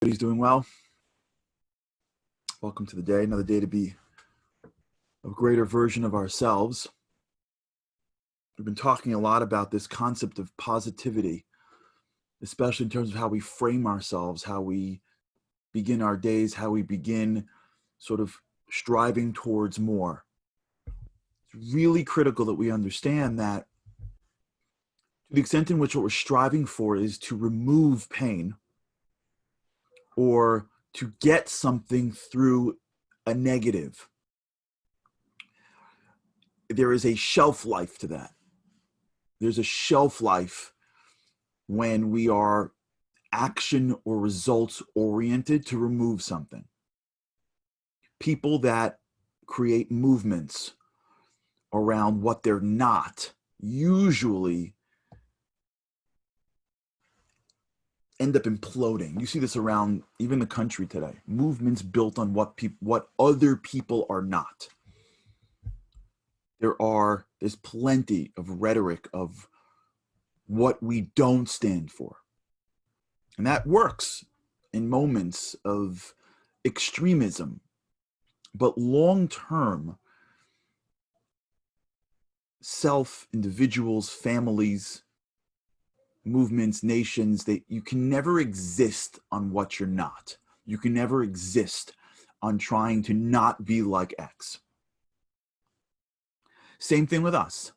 Everybody's doing well. Welcome to the day. Another day to be a greater version of ourselves. We've been talking a lot about this concept of positivity, especially in terms of how we frame ourselves, how we begin our days, how we begin sort of striving towards more. It's really critical that we understand that to the extent in which what we're striving for is to remove pain or to get something through a negative, there is a shelf life to that. There's a shelf life when we are action or results oriented to remove something. People that create movements around what they're not usually end up imploding. You see this around even the country today. Movements built on what other people are not. There's plenty of rhetoric of what we don't stand for. And that works in moments of extremism. But long-term, individuals, families, movements, nations, you can never exist on what you're not. You can never exist on trying to not be like X. Same thing with us.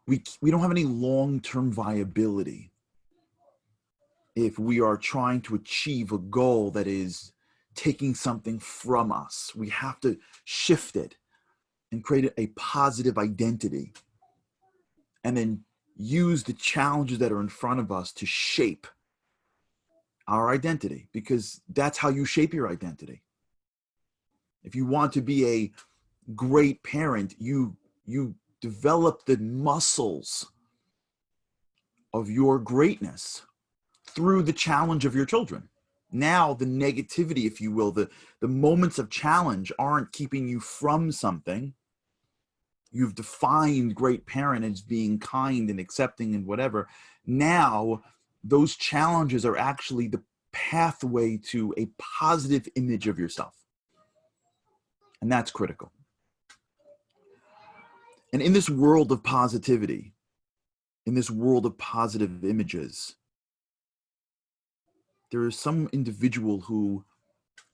We don't have any long-term viability if we are trying to achieve a goal that is taking something from us. We have to shift it and create a positive identity and then use the challenges that are in front of us to shape our identity, because that's how you shape your identity. If you want to be a great parent, you develop the muscles of your greatness through the challenge of your children. Now the negativity, if you will, the moments of challenge aren't keeping you from something. You've defined great parent as being kind and accepting and whatever. Now those challenges are actually the pathway to a positive image of yourself. And that's critical. And in this world of positivity, in this world of positive images, there is some individual who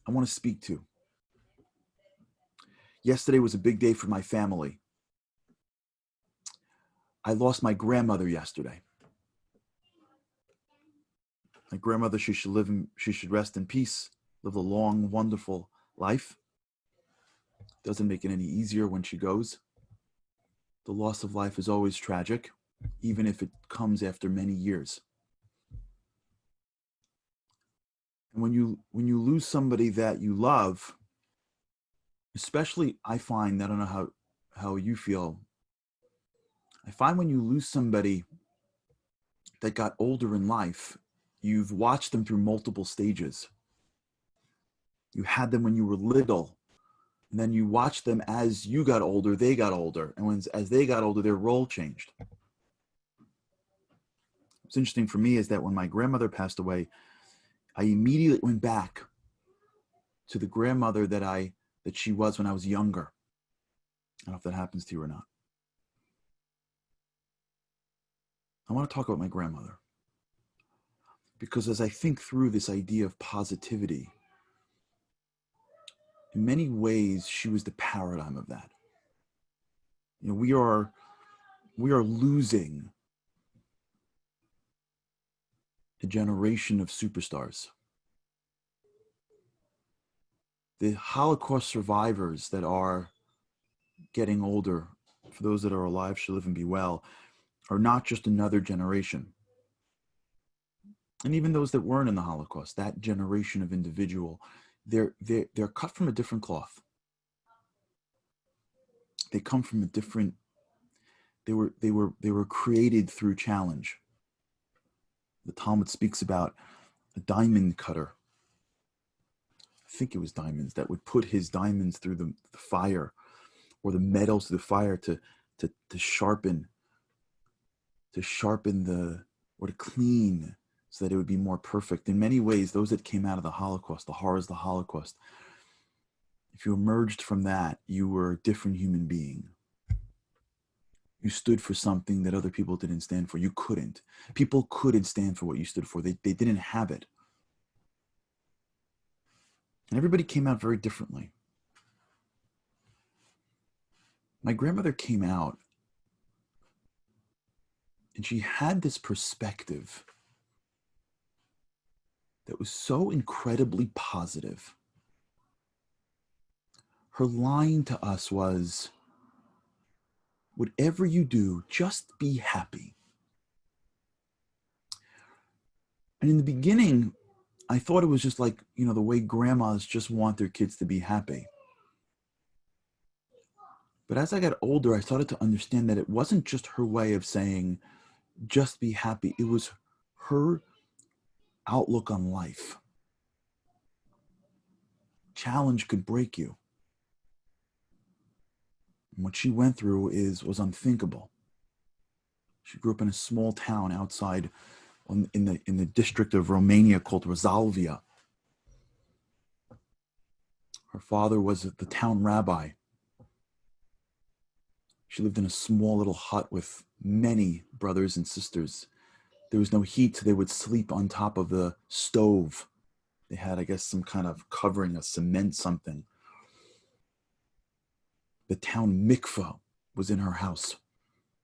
I want to speak to. Yesterday was a big day for my family. I lost my grandmother yesterday. My grandmother, she should rest in peace, live a long, wonderful life. Doesn't make it any easier when she goes. The loss of life is always tragic, even if it comes after many years. And when you lose somebody that you love, especially I find, I don't know how you feel, I find when you lose somebody that got older in life, you've watched them through multiple stages. You had them when you were little, and then you watched them as you got older, they got older. And as they got older, their role changed. What's interesting for me is that when my grandmother passed away, I immediately went back to the grandmother that she was when I was younger. I don't know if that happens to you or not. I want to talk about my grandmother, because as I think through this idea of positivity, in many ways, she was the paradigm of that. You know, we are losing a generation of superstars. The Holocaust survivors that are getting older, for those that are alive, should live and be well, are not just another generation. And even those that weren't in the Holocaust, that generation of individual, they're cut from a different cloth. They come from a different, they were created through challenge. The Talmud speaks about a diamond cutter. I think it was diamonds that would put his diamonds through the fire, or the metals through the fire to sharpen or to clean so that it would be more perfect. In many ways, those that came out of the Holocaust, the horrors of the Holocaust, if you emerged from that, you were a different human being. You stood for something that other people didn't stand for. You couldn't. People couldn't stand for what you stood for. They didn't have it. And everybody came out very differently. My grandmother came out and she had this perspective that was so incredibly positive. Her line to us was, whatever you do, just be happy. And in the beginning, I thought it was just like, the way grandmas just want their kids to be happy. But as I got older, I started to understand that it wasn't just her way of saying, just be happy. It was her outlook on life. Challenge could break you. And what she went through was unthinkable. She grew up in a small town outside in the district of Romania called Rosalvia. Her father was the town rabbi. She lived in a small little hut with many brothers and sisters. There was no heat, so they would sleep on top of the stove. They had, I guess, some kind of covering, a cement something. The town mikveh was in her house.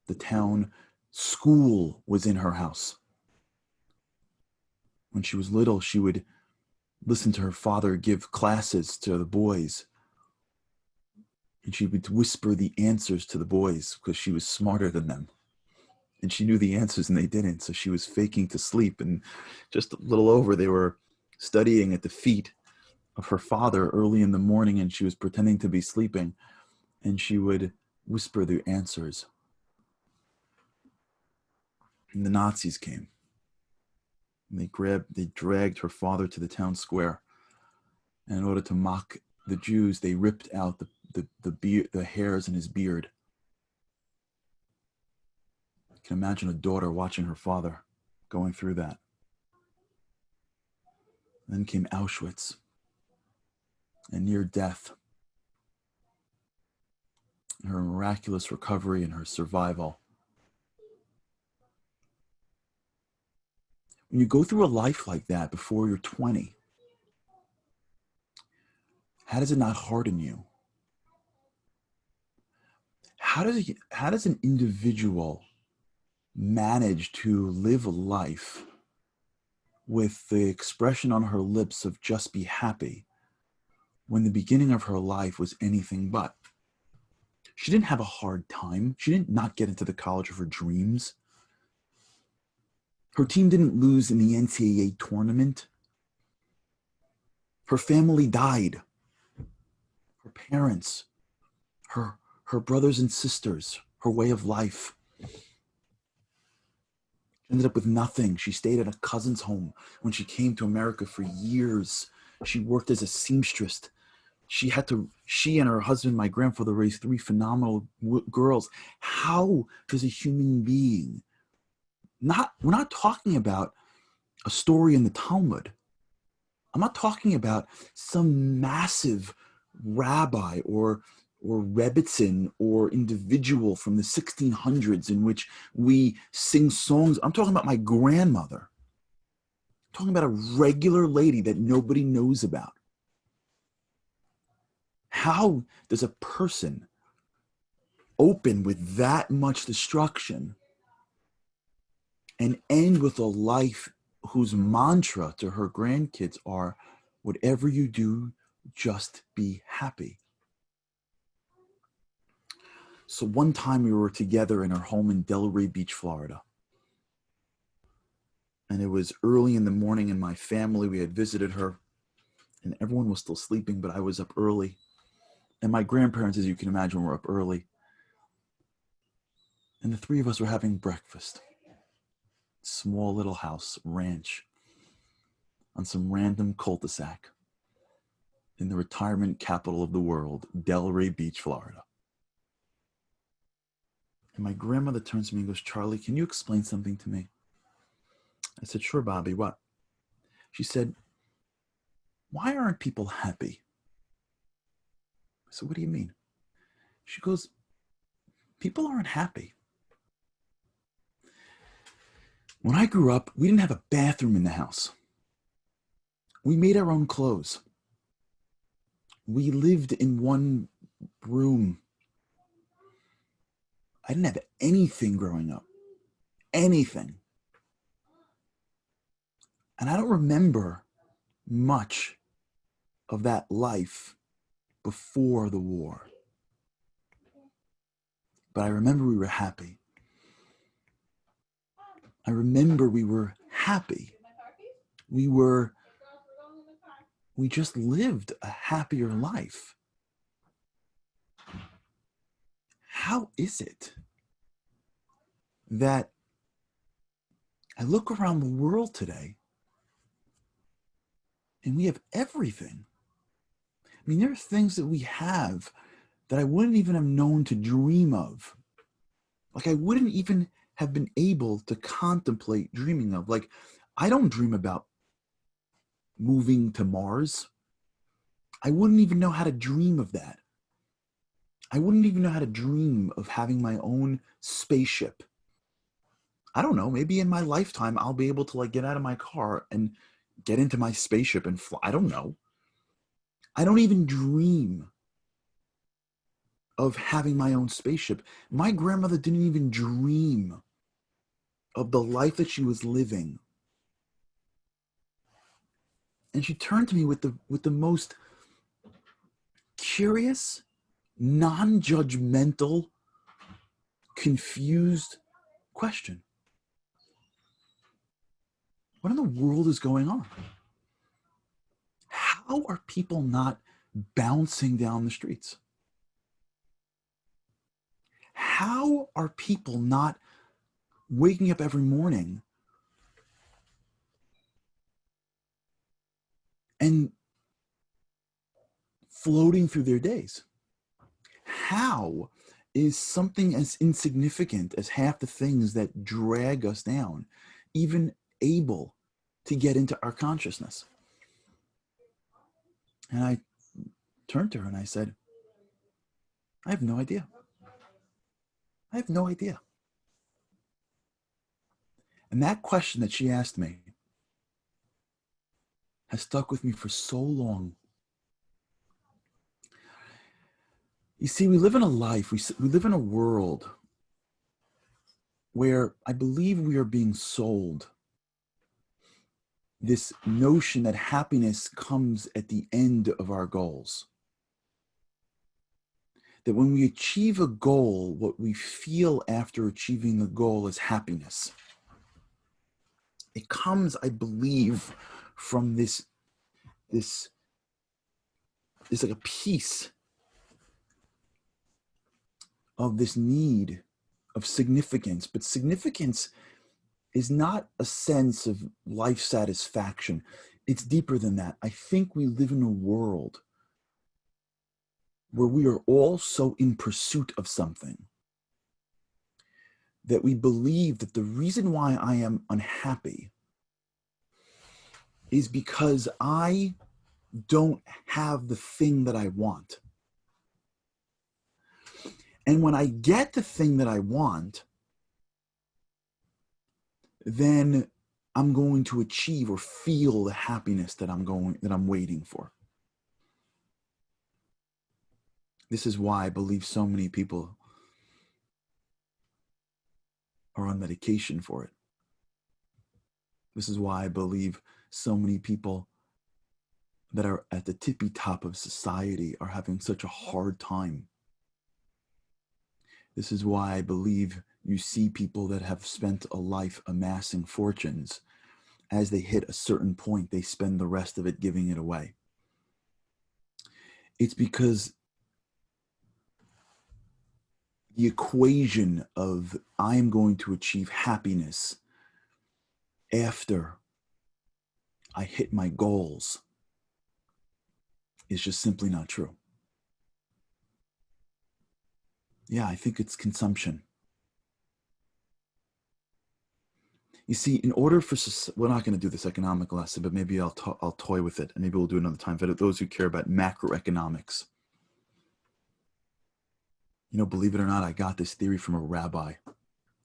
The town school was in her house. When she was little, she would listen to her father give classes to the boys. And she would whisper the answers to the boys because she was smarter than them. And she knew the answers and they didn't. So she was faking to sleep. And just a little over, they were studying at the feet of her father early in the morning, and she was pretending to be sleeping. And she would whisper the answers. And the Nazis came. And they dragged her father to the town square. And in order to mock the Jews, they ripped out the hairs in his beard. You can imagine a daughter watching her father going through that. Then came Auschwitz and near death. Her miraculous recovery and her survival. When you go through a life like that before you're 20, how does it not harden you? How does an individual manage to live a life with the expression on her lips of just be happy when the beginning of her life was anything but? She didn't have a hard time. She didn't not get into the college of her dreams. Her team didn't lose in the NCAA tournament. Her family died. Her parents, her brothers and sisters, her way of life. She ended up with nothing. She stayed at a cousin's home when she came to America for years. She worked as a seamstress. She and her husband, my grandfather, raised 3 phenomenal girls. How does a human being we're not talking about a story in the Talmud. I'm not talking about some massive rabbi or Rebbitzin or individual from the 1600s in which we sing songs. I'm talking about my grandmother. I'm talking about a regular lady that nobody knows about. How does a person open with that much destruction and end with a life whose mantra to her grandkids are, whatever you do, just be happy? So one time we were together in her home in Delray Beach, Florida. And it was early in the morning, and my family, we had visited her, and everyone was still sleeping, but I was up early. And my grandparents, as you can imagine, were up early. And the 3 of us were having breakfast. Small little house, ranch, on some random cul-de-sac in the retirement capital of the world, Delray Beach, Florida. And my grandmother turns to me and goes, "Charlie, can you explain something to me?" I said, sure, Bobby, what? She said, why aren't people happy? I said, what do you mean? She goes, people aren't happy. When I grew up, we didn't have a bathroom in the house. We made our own clothes. We lived in one room. I didn't have anything growing up. Anything. And I don't remember much of that life before the war. But I remember we were happy. I remember we were happy. We just lived a happier life. How is it that I look around the world today and we have everything? I mean, there are things that we have that I wouldn't even have known to dream of. Like I wouldn't even have been able to contemplate dreaming of. Like I don't dream about moving to Mars. I wouldn't even know how to dream of that. I wouldn't even know how to dream of having my own spaceship. I don't know, maybe in my lifetime, I'll be able to like get out of my car and get into my spaceship and fly. I don't know. I don't even dream of having my own spaceship. My grandmother didn't even dream of the life that she was living. And she turned to me with the most curious, non-judgmental, confused question. What in the world is going on? How are people not bouncing down the streets? How are people not waking up every morning and floating through their days? How is something as insignificant as half the things that drag us down even able to get into our consciousness? And I turned to her and I said, I have no idea. I have no idea. And that question that she asked me has stuck with me for so long. You see, we live in a life, we live in a world where I believe we are being sold this notion that happiness comes at the end of our goals. That when we achieve a goal, what we feel after achieving the goal is happiness. It comes, I believe, from this like a piece of this need of significance. But significance is not a sense of life satisfaction. It's deeper than that. I think we live in a world where we are all so in pursuit of something that we believe that the reason why I am unhappy is because I don't have the thing that I want. And when I get the thing that I want, then I'm going to achieve or feel the happiness that I'm waiting for. This is why I believe so many people are on medication for it. This is why I believe so many people that are at the tippy top of society are having such a hard time. This is why I believe you see people that have spent a life amassing fortunes. As they hit a certain point, they spend the rest of it giving it away. It's because the equation of I'm going to achieve happiness after I hit my goals is just simply not true. Yeah, I think it's consumption. You see, in order for, we're not going to do this economic lesson, but maybe I'll toy with it, and maybe we'll do another time for those who care about macroeconomics. You know, believe it or not, I got this theory from a rabbi.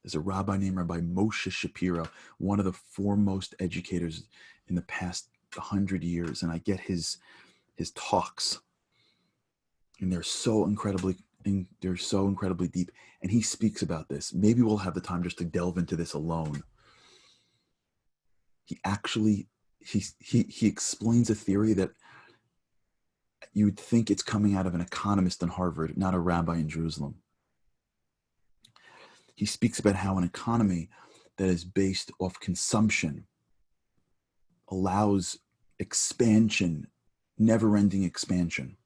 There's a rabbi named Rabbi Moshe Shapiro, one of the foremost educators in the past 100 years, and I get his talks, and they're so incredibly deep, and he speaks about this. Maybe we'll have the time just to delve into this alone. He actually he explains a theory that you would think it's coming out of an economist in Harvard, not a rabbi in Jerusalem. He speaks about how an economy that is based off consumption allows expansion, never-ending expansion.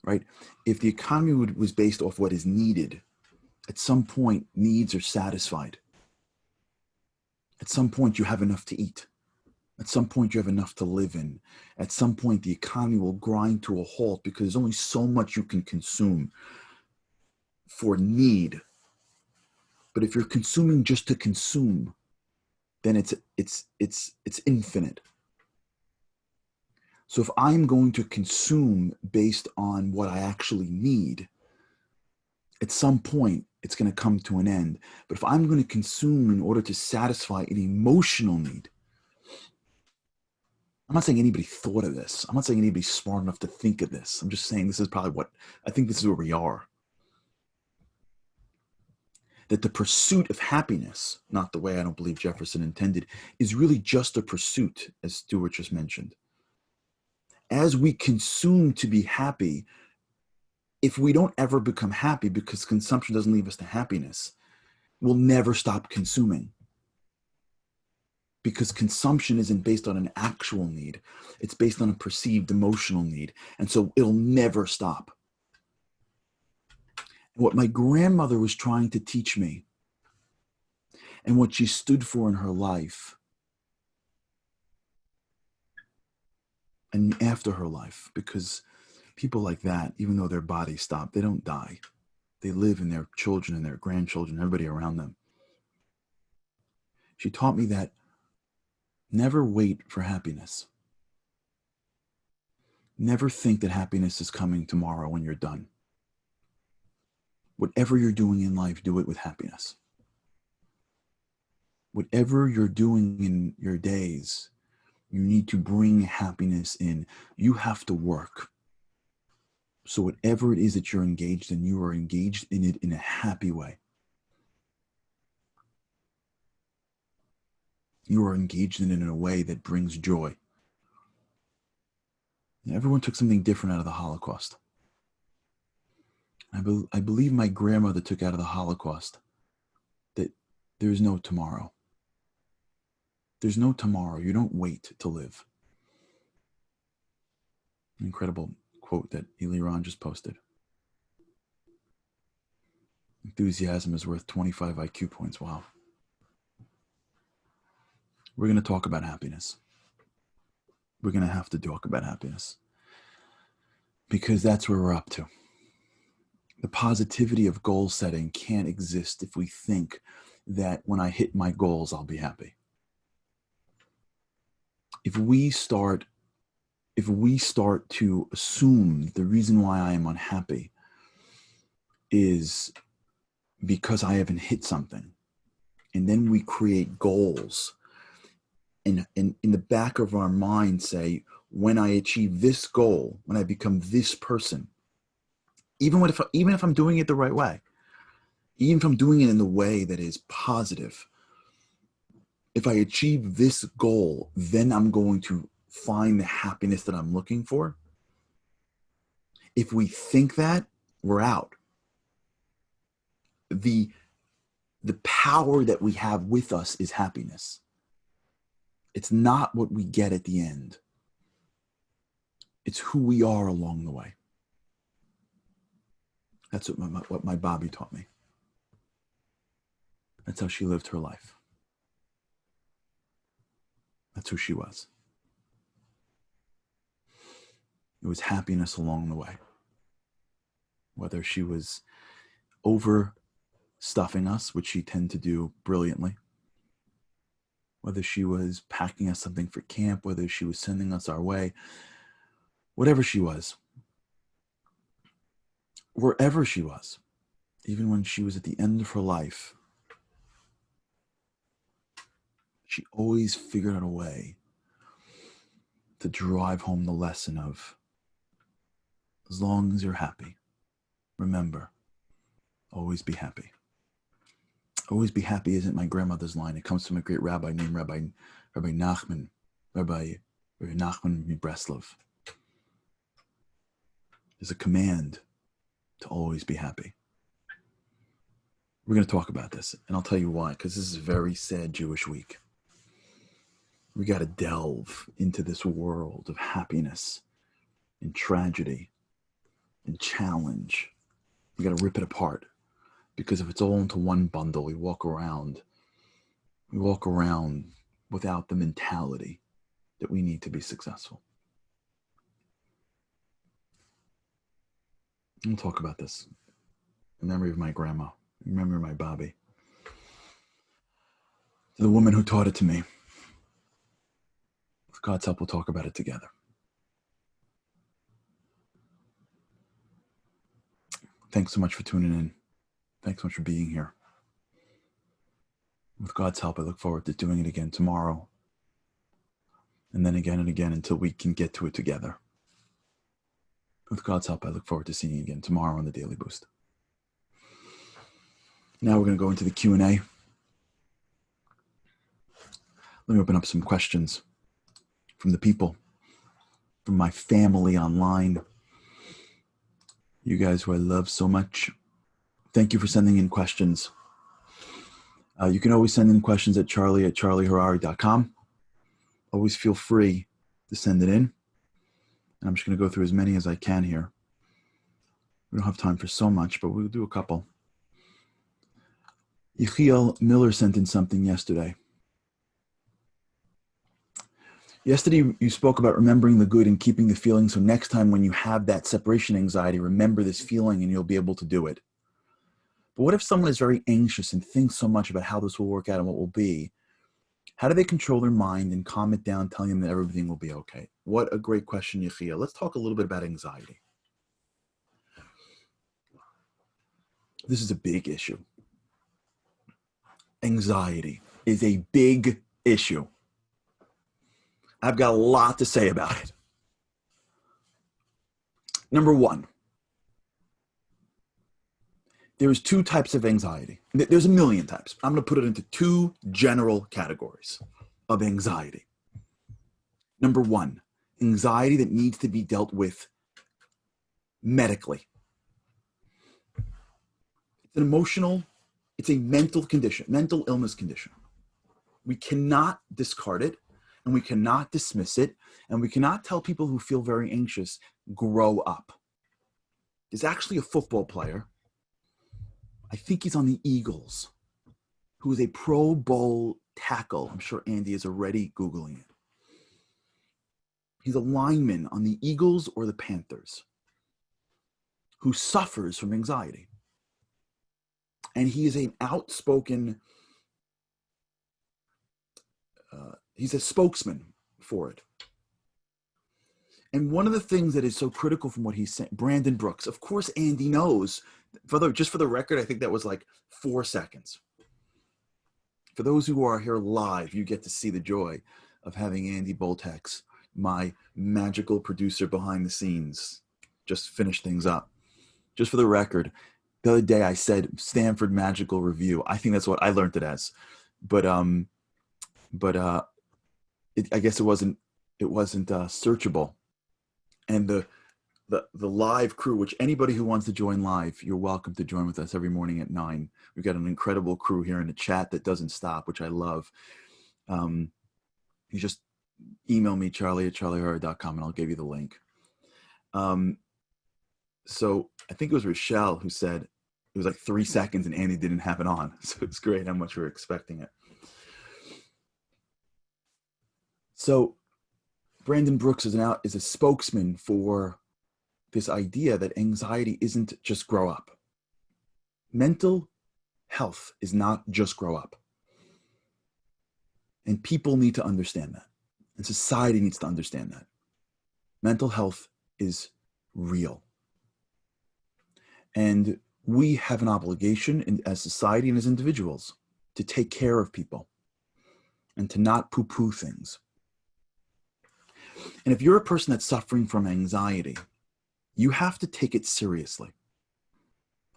Right? If the economy was based off what is needed, at some point needs are satisfied. At some point you have enough to eat. At some point you have enough to live in. At some point the economy will grind to a halt because there's only so much you can consume for need. But if you're consuming just to consume, then it's infinite. So if I'm going to consume based on what I actually need, at some point it's going to come to an end. But if I'm going to consume in order to satisfy an emotional need, I'm not saying anybody thought of this. I'm not saying anybody's smart enough to think of this. I'm just saying this is probably I think this is where we are. That the pursuit of happiness, not the way I don't believe Jefferson intended, is really just a pursuit, as Stuart just mentioned. As we consume to be happy, if we don't ever become happy because consumption doesn't lead us to happiness, we'll never stop consuming. Because consumption isn't based on an actual need. It's based on a perceived emotional need. And so it'll never stop. And what my grandmother was trying to teach me and what she stood for in her life and after her life, because people like that, even though their bodies stop, they don't die. They live in their children and their grandchildren, everybody around them. She taught me that never wait for happiness. Never think that happiness is coming tomorrow when you're done. Whatever you're doing in life, do it with happiness. Whatever you're doing in your days, you need to bring happiness in. You have to work. So whatever it is that you're engaged in, you are engaged in it in a happy way. You are engaged in it in a way that brings joy. And everyone took something different out of the Holocaust. I believe my grandmother took out of the Holocaust that there's no tomorrow. There's no tomorrow. You don't wait to live. An incredible quote that Eliran just posted. Enthusiasm is worth 25 IQ points. Wow. We're going to talk about happiness. We're going to have to talk about happiness because that's where we're up to. The positivity of goal setting can't exist if we think that when I hit my goals, I'll be happy. If we start to assume the reason why I am unhappy is because I haven't hit something, and then we create goals and in the back of our mind say, when I achieve this goal, when I become this person, even if I'm doing it the right way, even if I'm doing it in the way that is positive, if I achieve this goal, then I'm going to find the happiness that I'm looking for. If we think that, we're out. The power that we have with us is happiness. It's not what we get at the end. It's who we are along the way. That's what my Bobby taught me. That's how she lived her life. That's who she was. It was happiness along the way. Whether she was over stuffing us, which she tended to do brilliantly, whether she was packing us something for camp, whether she was sending us our way, whatever she was, wherever she was, even when she was at the end of her life, she always figured out a way to drive home the lesson of, as long as you're happy, remember, always be happy. Always be happy isn't my grandmother's line. It comes from a great rabbi named Rabbi Nachman Breslov. There's a command to always be happy. We're going to talk about this, and I'll tell you why, because this is a very sad Jewish week. We got to delve into this world of happiness and tragedy and challenge. We got to rip it apart, because if it's all into one bundle, we walk around without the mentality that we need to be successful. We'll talk about this in memory of my grandma, in memory of my Bobby, the woman who taught it to me. With God's help, we'll talk about it together. Thanks so much for tuning in. Thanks so much for being here. With God's help, I look forward to doing it again tomorrow, and then again and again until we can get to it together. With God's help, I look forward to seeing you again tomorrow on the Daily Boost. Now we're going to go into the Q&A. Let me open up some questions from the people, from my family online. You guys who I love so much. Thank you for sending in questions. You can always send in questions at charlie@charlieharari.com. Always feel free to send it in. And I'm just going to go through as many as I can here. We don't have time for so much, but we'll do a couple. Yechiel Miller sent in something yesterday. Yesterday, you spoke about remembering the good and keeping the feeling. So next time when you have that separation anxiety, remember this feeling and you'll be able to do it. But what if someone is very anxious and thinks so much about how this will work out and what will be? How do they control their mind and calm it down, telling them that everything will be okay? What a great question, Yechiel. Let's talk a little bit about anxiety. This is a big issue. Anxiety is a big issue. I've got a lot to say about it. Number one, there's two types of anxiety. There's a million types. I'm going to put it into two general categories of anxiety. Number one, anxiety that needs to be dealt with medically. It's an emotional, it's a mental condition, mental illness condition. We cannot discard it, and we cannot dismiss it, and we cannot tell people who feel very anxious, grow up. There's actually a football player, I think he's on the Eagles, who is a Pro Bowl tackle. I'm sure Andy is already Googling it. He's a lineman on the Eagles or the Panthers who suffers from anxiety. And he is an outspoken, he's a spokesman for it. And one of the things that is so critical from what he's saying, Brandon Brooks, of course, Andy knows, just for the record, I think that was like 4 seconds. For those who are here live, you get to see the joy of having Andy Boltex, my magical producer behind the scenes, just finish things up. Just for the record, the other day I said Stanford Magical Review. I think that's what I learned it as. But I guess it wasn't searchable. And the live crew, which anybody who wants to join live, you're welcome to join with us every morning at 9. We've got an incredible crew here in the chat that doesn't stop, which I love. You just email me, charlie@charlieharari.com, and I'll give you the link. So I think it was Rochelle who said it was like 3 seconds and Andy didn't have it on. So it's great how much we're expecting it. So Brandon Brooks is a spokesman for this idea that anxiety isn't just grow up. Mental health is not just grow up. And people need to understand that. And society needs to understand that. Mental health is real. And we have an obligation as society and as individuals to take care of people and to not poo-poo things. And if you're a person that's suffering from anxiety, you have to take it seriously.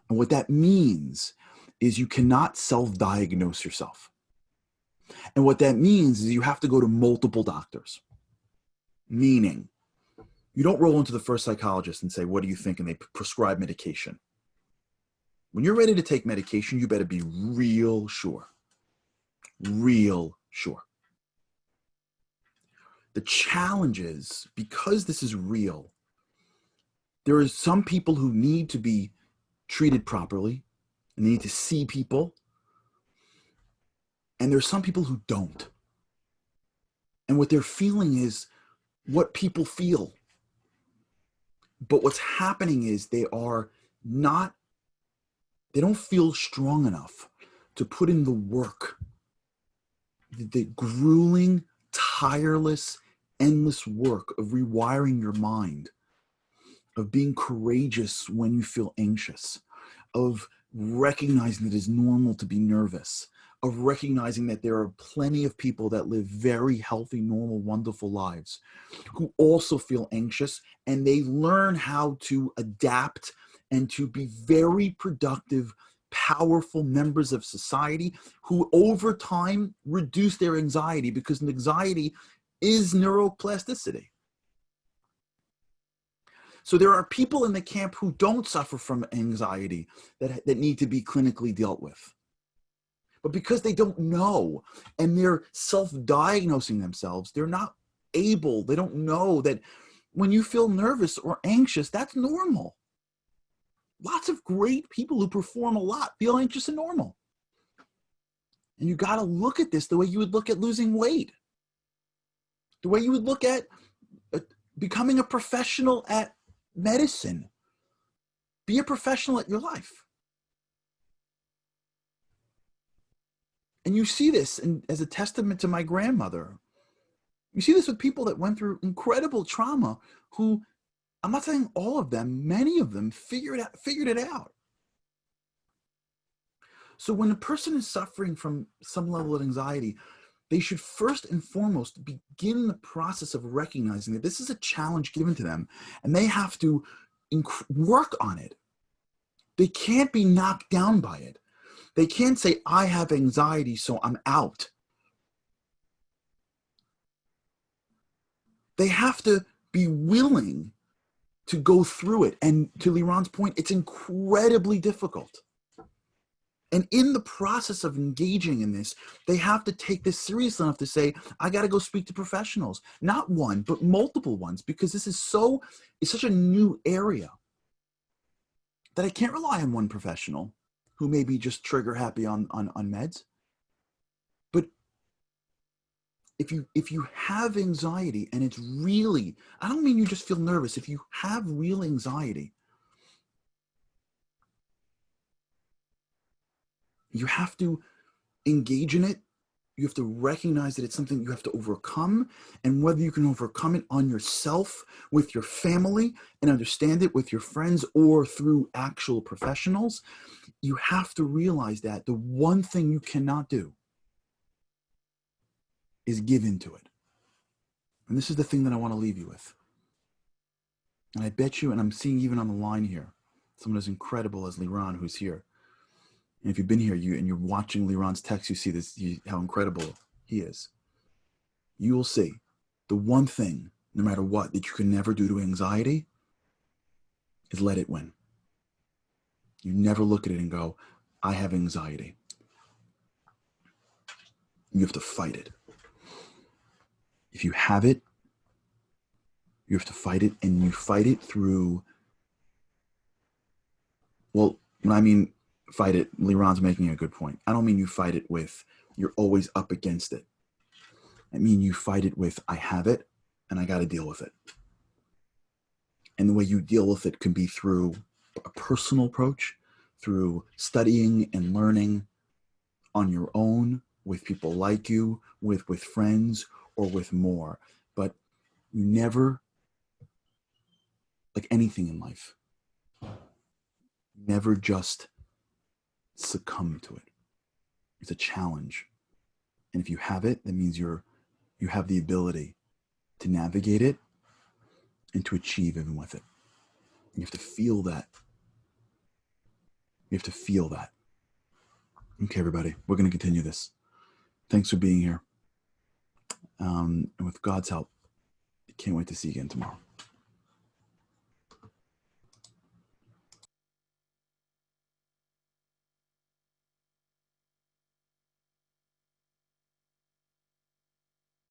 And what that means is you cannot self-diagnose yourself. And what that means is you have to go to multiple doctors. Meaning, you don't roll into the first psychologist and say, what do you think? And they prescribe medication. When you're ready to take medication, you better be real sure. Real sure. The challenge is, because this is real, there are some people who need to be treated properly and they need to see people. And there's some people who don't. And what they're feeling is what people feel. But what's happening is they don't feel strong enough to put in the work, the grueling, tireless, endless work of rewiring your mind, of being courageous when you feel anxious, of recognizing that it's normal to be nervous, of recognizing that there are plenty of people that live very healthy, normal, wonderful lives who also feel anxious, and they learn how to adapt and to be very productive, powerful members of society who over time reduce their anxiety, because anxiety is neuroplasticity. So there are people in the camp who don't suffer from anxiety that need to be clinically dealt with. But because they don't know and they're self-diagnosing themselves, they don't know that when you feel nervous or anxious, that's normal. Lots of great people who perform a lot feel anxious and normal. And you got to look at this the way you would look at losing weight, the way you would look at becoming a professional at medicine. Be a professional at your life. And you see this as a testament to my grandmother. You see this with people that went through incredible trauma who, I'm not saying all of them, many of them figured it out. So when a person is suffering from some level of anxiety, they should first and foremost begin the process of recognizing that this is a challenge given to them and they have to work on it. They can't be knocked down by it. They can't say, I have anxiety, so I'm out. They have to be willing to go through it. And to Liron's point, it's incredibly difficult. And in the process of engaging in this, they have to take this seriously enough to say, I got to go speak to professionals. Not one, but multiple ones, because this is it's such a new area that I can't rely on one professional who may be just trigger happy on meds. But if you have anxiety and it's really, I don't mean you just feel nervous, if you have real anxiety, you have to engage in it. You have to recognize that it's something you have to overcome, and whether you can overcome it on yourself, with your family, and understand it with your friends or through actual professionals, you have to realize that the one thing you cannot do is give into it. And this is the thing that I want to leave you with. And I bet you, and I'm seeing even on the line here, someone as incredible as Liron who's here. And if you've been here and you're watching Liron's text, you see this, how incredible he is. You will see the one thing, no matter what, that you can never do to anxiety is let it win. You never look at it and go, I have anxiety. You have to fight it. If you have it, you have to fight it, and you fight it through, well, when I mean fight it, Liron's making a good point. I don't mean you fight it with, you're always up against it. I mean you fight it with, I have it, and I got to deal with it. And the way you deal with it can be through a personal approach, through studying and learning on your own, with people like you, with friends, or with more. But you never, like anything in life, never just succumb to it. It's a challenge. And if you have it, that means you have the ability to navigate it and to achieve even with it. You have to feel that. You have to feel that. Okay, everybody, we're going to continue this. Thanks for being here. And with God's help, I can't wait to see you again tomorrow.